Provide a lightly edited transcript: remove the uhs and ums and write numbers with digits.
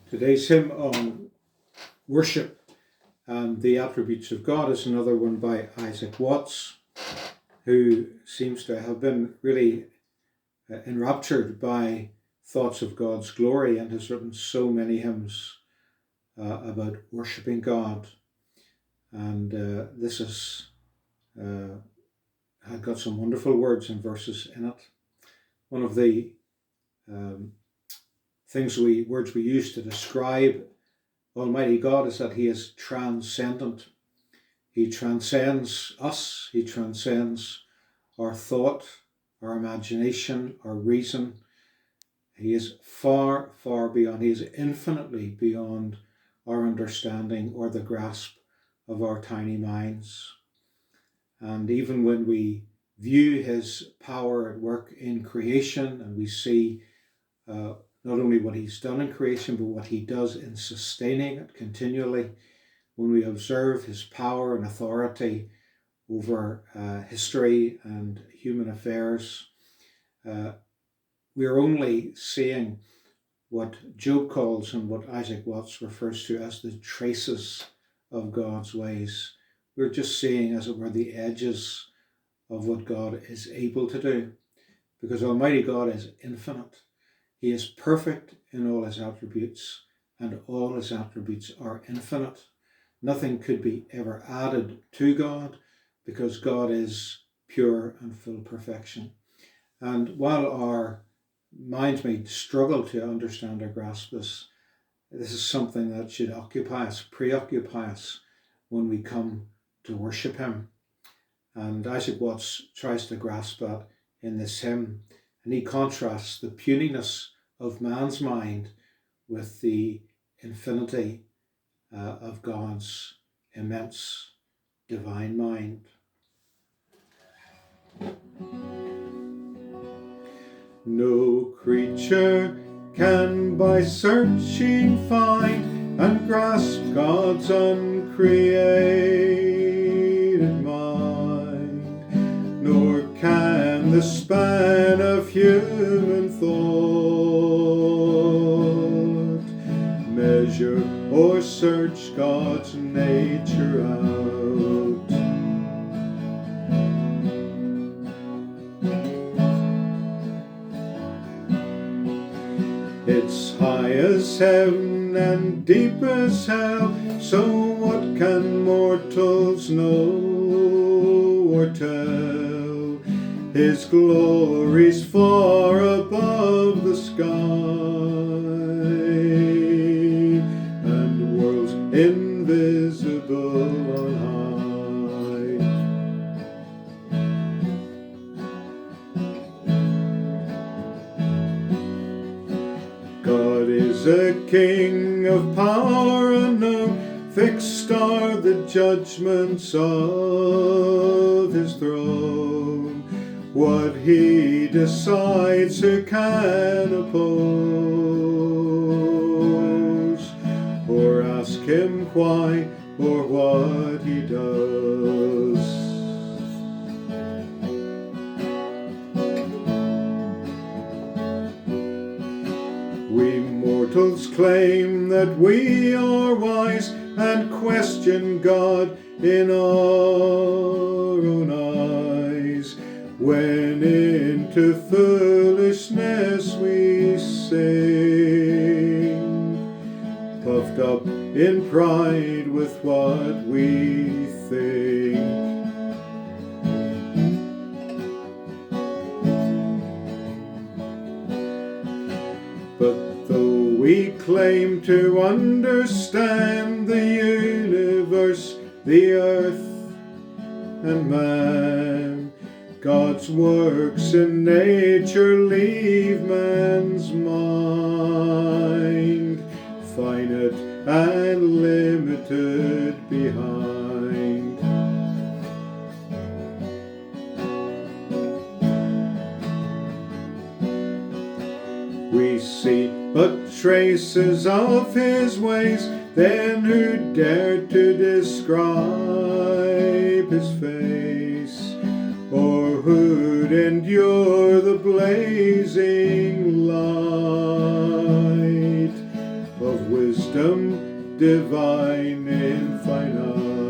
Today's hymn on worship and the attributes of God is another one by Isaac Watts, who seems to have been really enraptured by thoughts of God's glory and has written so many hymns about worshipping God. And this has had got some wonderful words and verses in it. One of the words we use to describe Almighty God is that He is transcendent. He transcends us. He transcends our thought, our imagination, our reason. He is far, far beyond. He is infinitely beyond our understanding or the grasp of our tiny minds. And even when we view His power at work in creation and we see not only what He's done in creation, but what He does in sustaining it continually, when we observe His power and authority over history and human affairs, we are only seeing what Job calls and what Isaac Watts refers to as the traces of God's ways. We're just seeing, as it were, the edges of what God is able to do, because Almighty God is infinite. He is perfect in all His attributes, and all His attributes are infinite. Nothing could be ever added to God, because God is pure and full perfection. And while our minds may struggle to understand or grasp this, this is something that should preoccupy us when we come to worship Him. And Isaac Watts tries to grasp that in this hymn, and he contrasts the puniness of man's mind with the infinity of God's immense divine mind. No creature can by searching find and grasp God's uncreated mind, nor can the span of human thought measure or search God's nature out. It's high as heaven and deep as hell, so what can mortals know or tell? His glory's far above the sky, and worlds invisible on high. God is a king of power unknown, fixed are the judgments of His throne. What He decides, who can oppose, or ask Him why, or what He does? We mortals claim that we are wise and question God in our own eyes, when into foolishness we sink, puffed up in pride with what we think. But though we claim to understand the universe, the earth, and man, God's works in nature leave man's mind finite and limited behind. We see but traces of His ways, then who dare to describe His face, or who'd endure the blazing light of of wisdom divine infinite.